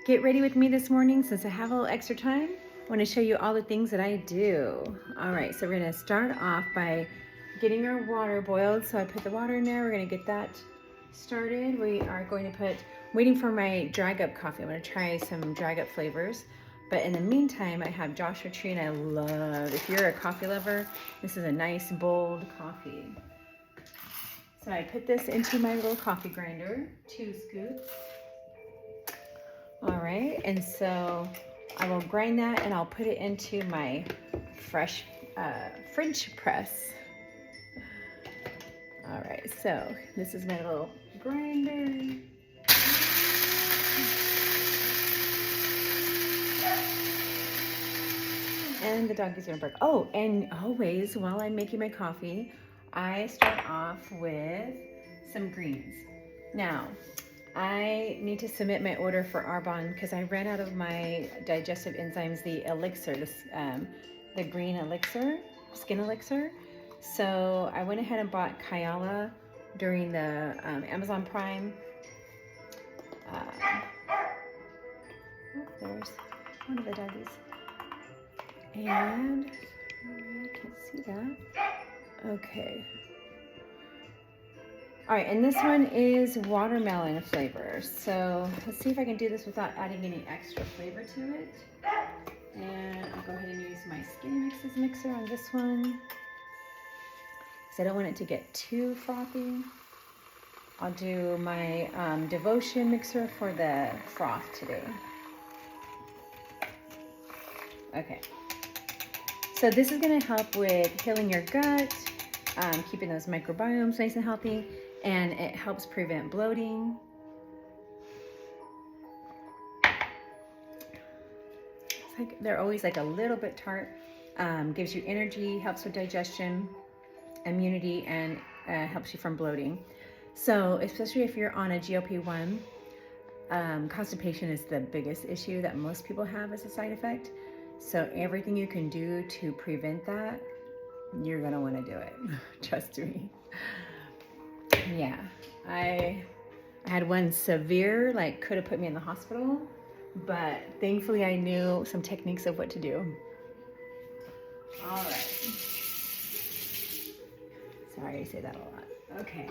get ready with me this morning since I have a little extra time. I want to show you all the things that I do. All right, so we're going to start off by getting our water boiled. So I put the water in there. We're going to get that started. We are going to waiting for my drag up coffee. I'm going to try some drag up flavors. But in the meantime, I have Joshua Tree, and I love, if you're a coffee lover, this is a nice bold coffee. So I put this into my little coffee grinder, 2 scoops. All right, and so I will grind that and I'll put it into my fresh French press. All right, so this is my little grinder. And the doggy's gonna bark. Oh, and always while I'm making my coffee, I start off with some greens. Now, I need to submit my order for Arbonne because I ran out of my digestive enzymes, the elixir, the green elixir, skin elixir. So I went ahead and bought Kyala during the Amazon Prime. There's one of the doggies. And I can't see that. Okay. All right, and this one is watermelon flavor. So let's see if I can do this without adding any extra flavor to it. And I'll go ahead and use my Skinny Mixes mixer on this one, because I don't want it to get too frothy. I'll do my Devotion mixer for the froth today. Okay. So this is going to help with healing your gut, keeping those microbiomes nice and healthy, and it helps prevent bloating. It's like they're always like a little bit tart. Gives you energy, helps with digestion, immunity, and helps you from bloating. So especially if you're on a GLP-1, constipation is the biggest issue that most people have as a side effect. So everything you can do to prevent that, you're gonna want to do it. Trust me. Yeah, I had one severe, like could have put me in the hospital, but thankfully I knew some techniques of what to do. All right. Sorry, I say that a lot. Okay.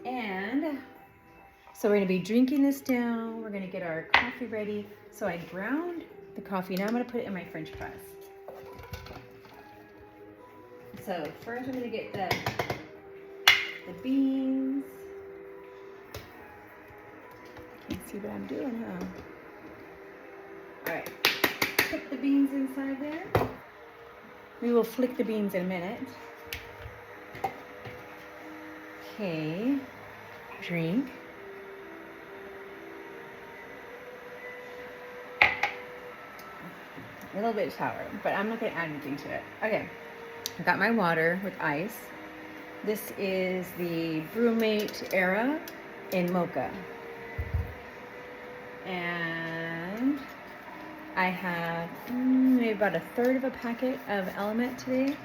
And so we're gonna be drinking this down. We're gonna get our coffee ready. So I ground the coffee. Now I'm gonna put it in my French press. So first I'm gonna get the beans. Can't see what I'm doing, huh? All right, put the beans inside there. We will flick the beans in a minute. Okay, drink. A little bit sour, but I'm not gonna add anything to it. Okay, I got my water with ice. This is the Brewmate Era in mocha. And I have maybe about 1/3 of a packet of LMNT today.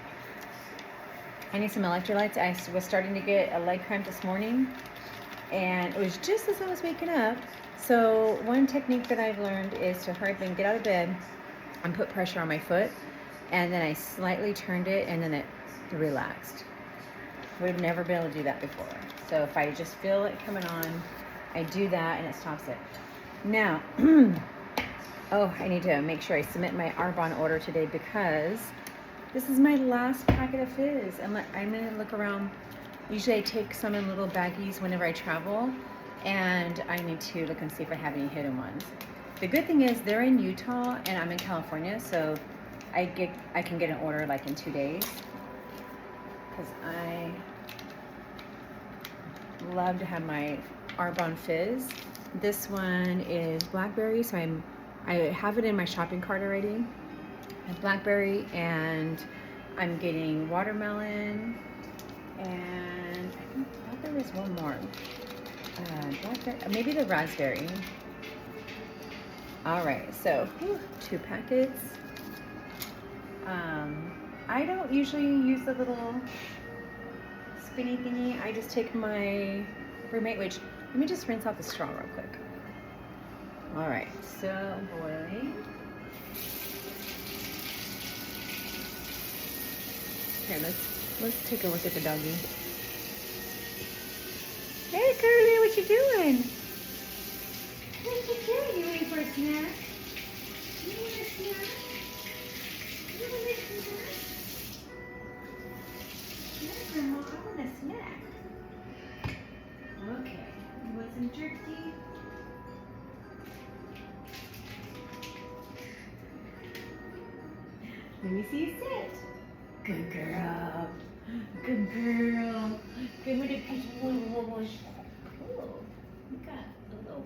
I need some electrolytes. I was starting to get a leg cramp this morning, and it was just as I was waking up. So one technique that I've learned is to hurry up and get out of bed and put pressure on my foot, and then I slightly turned it, and then it relaxed. Would have never been able to do that before. So if I just feel it coming on, I do that and it stops it. Now, oh, I need to make sure I submit my Arbonne order today because this is my last packet of fizz. I'm gonna look around. Usually I take some in little baggies whenever I travel, and I need to look and see if I have any hidden ones. The good thing is they're in Utah and I'm in California, so I can get an order like in 2 days. Because I love to have my Arbonne Fizz. This one is blackberry, so I have it in my shopping cart already. I have blackberry, and I'm getting watermelon, and I thought there was one more. Blackberry, maybe the raspberry. All right, so 2 packets. I don't usually use the little spinny thingy. I just take my Brewmate, which, let me just rinse out the straw real quick. All right, so boiling. Here, let's take a look at the doggy. Hey, Curly, what you doing? What you doing? You waiting for a snack? You want a snack? You want a snack? Yeah, Grandma, I want a snack. Okay, you want some jerky? Let me see you sit. Good girl. Good girl. Give me the piece. Oh, you got a little.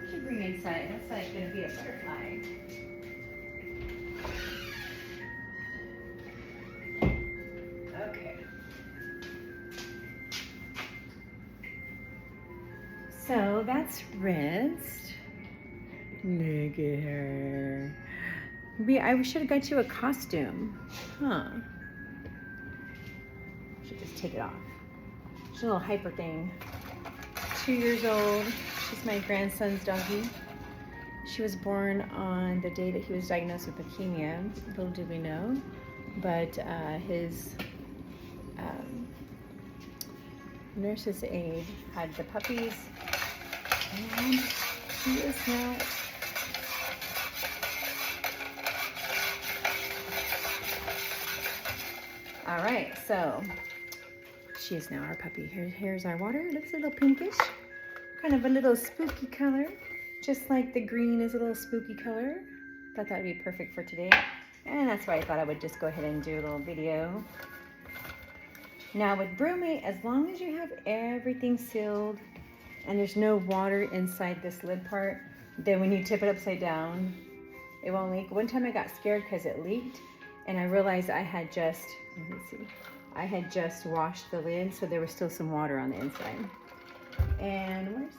What you bring inside? That's like gonna be a butterfly. Okay. So that's rinsed. Look at her. I should have got you a costume. Huh. Should just take it off. She's a little hyper thing. 2 years old. She's my grandson's doggy. She was born on the day that he was diagnosed with leukemia. Little did we know. But his nurse's aide had the puppies. And she is now all right, so she is now our puppy. Here's our water. It looks a little pinkish, kind of a little spooky color, just like the green is a little spooky color. Thought that would be perfect for today, and that's why I thought I would just go ahead and do a little video. Now with Brewmate, as long as you have everything sealed and there's no water inside this lid part, then when you tip it upside down, it won't leak. One time I got scared because it leaked, and I realized I had just, let me see, I had just washed the lid, so there was still some water on the inside. And where's,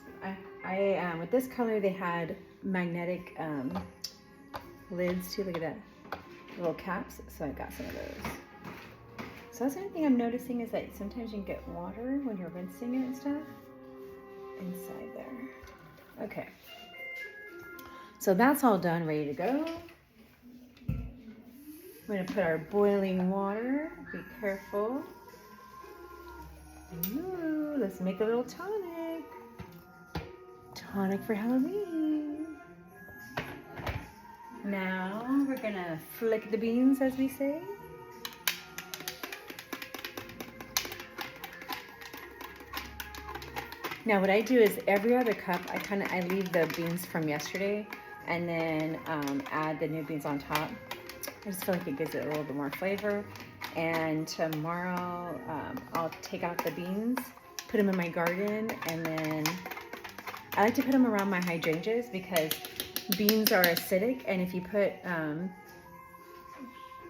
with this color, they had magnetic lids too. Look at that, little caps. So I got some of those. So that's the only thing I'm noticing is that sometimes you can get water when you're rinsing it and stuff inside there. Okay. So that's all done, ready to go. We're gonna put our boiling water. Be careful. Ooh, let's make a little tonic. Tonic for Halloween. Now we're gonna flick the beans, as we say. Now what I do is every other cup, I leave the beans from yesterday and then add the new beans on top. I just feel like it gives it a little bit more flavor. And tomorrow I'll take out the beans, put them in my garden, and then I like to put them around my hydrangeas because beans are acidic, and if you put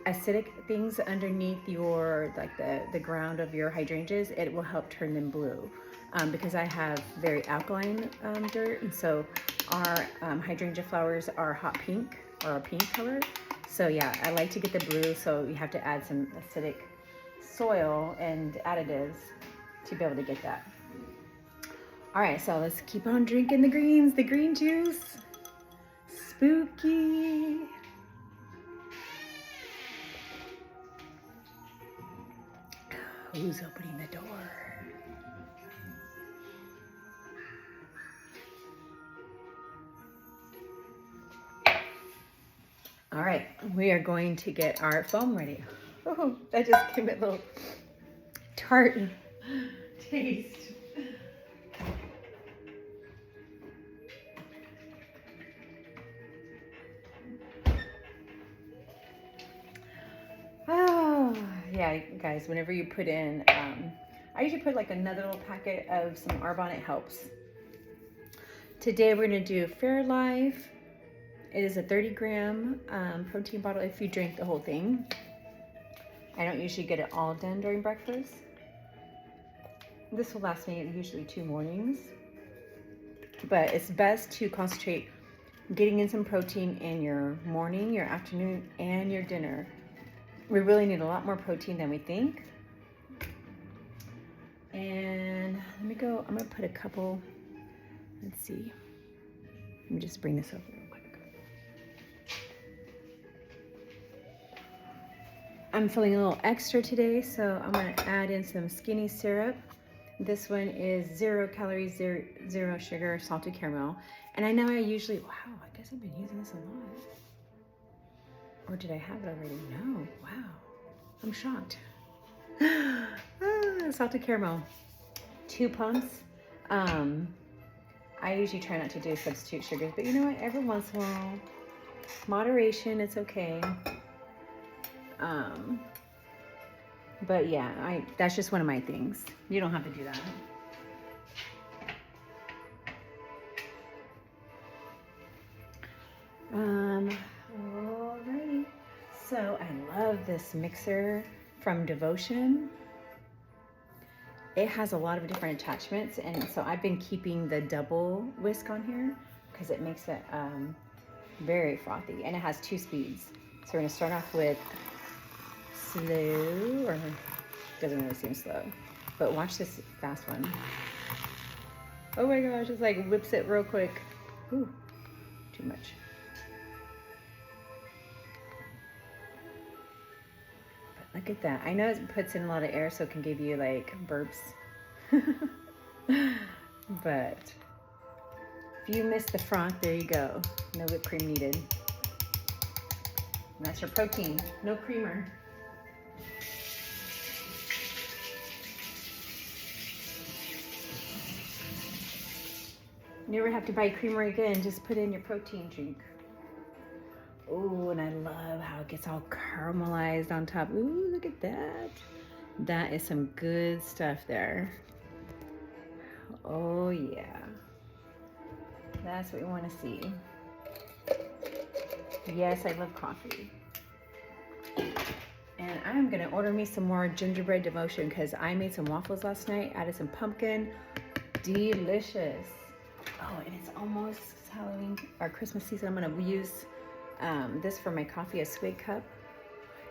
acidic things underneath your, like the ground of your hydrangeas, it will help turn them blue. Because I have very alkaline dirt, and so our hydrangea flowers are hot pink or a pink color. So yeah, I like to get the blue, so you have to add some acidic soil and additives to be able to get that. All right, so let's keep on drinking the green juice. Spooky. Who's opening the door? All right, we are going to get our foam ready. Oh, that just gave it a little tart taste. Oh, yeah, guys, whenever you put in, I usually put like another little packet of some Arbonne, it helps. Today we're gonna do Fairlife. It is a 30-gram protein bottle if you drink the whole thing. I don't usually get it all done during breakfast. This will last me usually 2 mornings. But it's best to concentrate getting in some protein in your morning, your afternoon, and your dinner. We really need a lot more protein than we think. And let me go, I'm gonna put a couple, let's see. Let me just bring this over real quick. I'm feeling a little extra today, so I'm gonna add in some skinny syrup. This one is 0 calories, zero sugar, salted caramel. And I know I usually, wow, I guess I've been using this a lot. Or did I have it already? No, wow, I'm shocked. Salted caramel, 2 pumps. I usually try not to do substitute sugars, but you know what? Every once in a while, moderation, it's okay. But yeah, that's just one of my things. You don't have to do that. Alrighty. So I love this mixer from Devotion. It has a lot of different attachments, and so I've been keeping the double whisk on here because it makes it very frothy, and it has 2 speeds. So we're gonna start off with slow, or doesn't really seem slow, but watch this fast one. Oh my gosh, it's like whips it real quick. Ooh, too much. Look at that. I know it puts in a lot of air, so it can give you like burps. But if you miss the froth, there you go. No whipped cream needed. And that's your protein. No creamer. Never have to buy creamer again. Just put in your protein drink. Ooh, and I love how it gets all caramelized on top. Ooh, look at that. That is some good stuff there. Oh yeah. That's what we want to see. Yes, I love coffee. And I'm gonna order me some more gingerbread Devotion because I made some waffles last night, added some pumpkin. Delicious. Oh, and it's almost Halloween or Christmas season. I'm gonna use this for my coffee, a swig cup.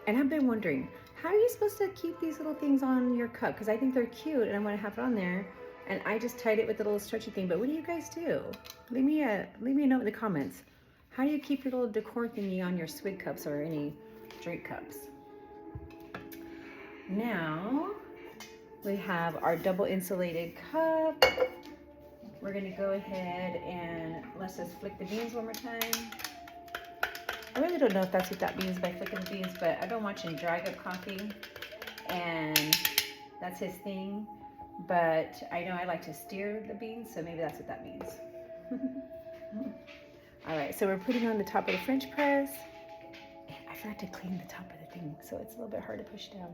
And I've been wondering, how are you supposed to keep these little things on your cup? Because I think they're cute and I want to have it on there. And I just tied it with a little stretchy thing. But what do you guys do? Leave me a note in the comments. How do you keep your little decor thingy on your swig cups or any drink cups? Now we have our double insulated cup. We're gonna go ahead and let's just flick the beans one more time. I really don't know if that's what that means by flicking the beans, but I've been watching Dry Up Coffee, and that's his thing. But I know I like to steer the beans, so maybe that's what that means. All right, so we're putting on the top of the French press. And I forgot to clean the top of the thing, so it's a little bit hard to push down.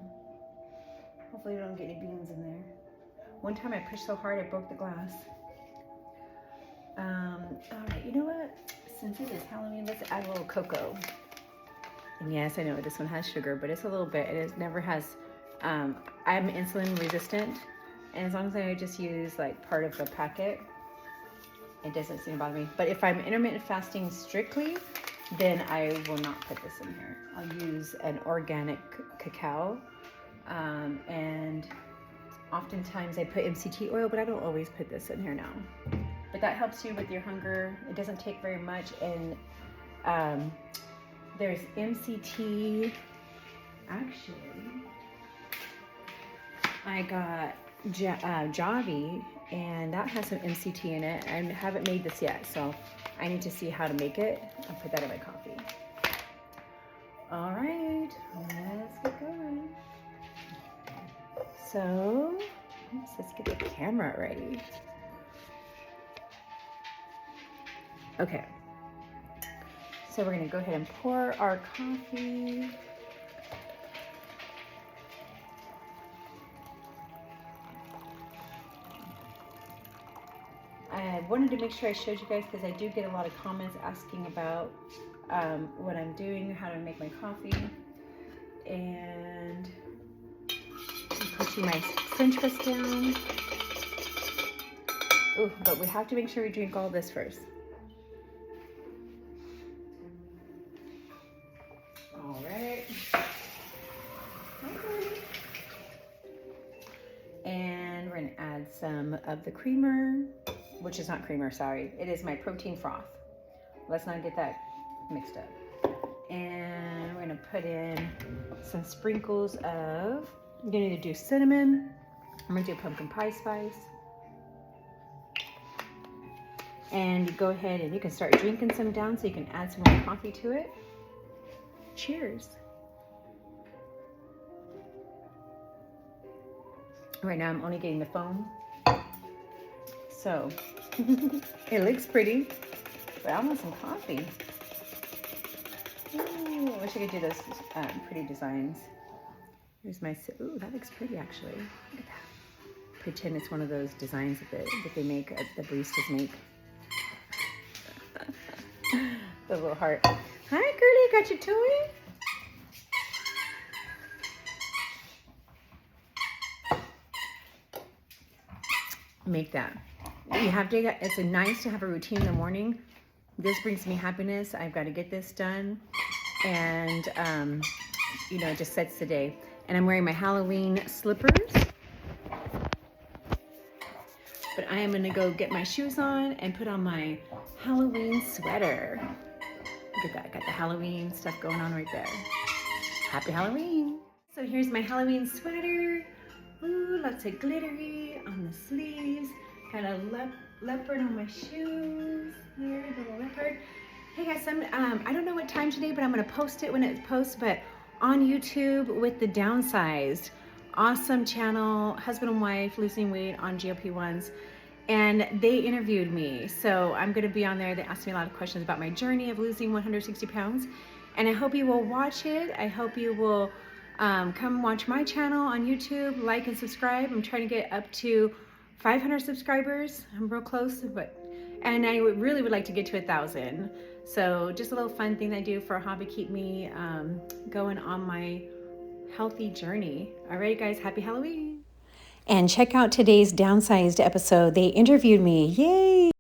Hopefully we don't get any beans in there. One time I pushed so hard I broke the glass. All right, you know what? Since it is Halloween, let's add a little cocoa. And yes, I know this one has sugar, but it's a little bit. It never has, I'm insulin resistant. And as long as I just use like part of the packet, it doesn't seem to bother me. But if I'm intermittent fasting strictly, then I will not put this in here. I'll use an organic cacao. And oftentimes I put MCT oil, but I don't always put this in here now. But that helps you with your hunger. It doesn't take very much. And there's MCT. Actually, I got Javi, and that has some MCT in it. I haven't made this yet, so I need to see how to make it. I'll put that in my coffee. All right, let's get going. So let's get the camera ready. Okay, so we're gonna go ahead and pour our coffee. I wanted to make sure I showed you guys because I do get a lot of comments asking about what I'm doing, how to make my coffee. And I'm pushing my French press down. Ooh, but we have to make sure we drink all this first. All right. Okay. And we're gonna add some of the creamer, which is not creamer, sorry. It is my protein froth. Let's not get that mixed up. And we're gonna put in some sprinkles of, I'm gonna either do cinnamon, I'm gonna do pumpkin pie spice. And go ahead and you can start drinking some down so you can add some more coffee to it. Cheers. Right now I'm only getting the foam. So it looks pretty, but I want some coffee. Ooh, I wish I could do those pretty designs. Here's my, ooh, that looks pretty actually. Look at that. Pretend it's one of those designs that they make, the baristas make. The little heart. Hi, Curly, got your toy? Make that. You have to, it's nice to have a routine in the morning. This brings me happiness. I've got to get this done. And, you know, it just sets the day. And I'm wearing my Halloween slippers. But I am going to go get my shoes on and put on my Halloween sweater. Look at that. Got the Halloween stuff going on right there. Happy Halloween. So here's my Halloween sweater. Ooh, lots of glittery on the sleeves. Got a leopard on my shoes. Here, little leopard. Hey guys, I don't know what time today, but I'm gonna post it when it posts, but on YouTube with the Downsized. Awesome channel, husband and wife losing weight on GLP-1s. And they interviewed me. So I'm gonna be on there. They asked me a lot of questions about my journey of losing 160 pounds. And I hope you will watch it. I hope you will come watch my channel on YouTube, like and subscribe. I'm trying to get up to 500 subscribers. I'm real close, and I really would like to get to 1,000. So just a little fun thing that I do for a hobby, keep me going on my healthy journey. All right, guys, happy Halloween. And check out today's Downsized episode. They interviewed me. Yay!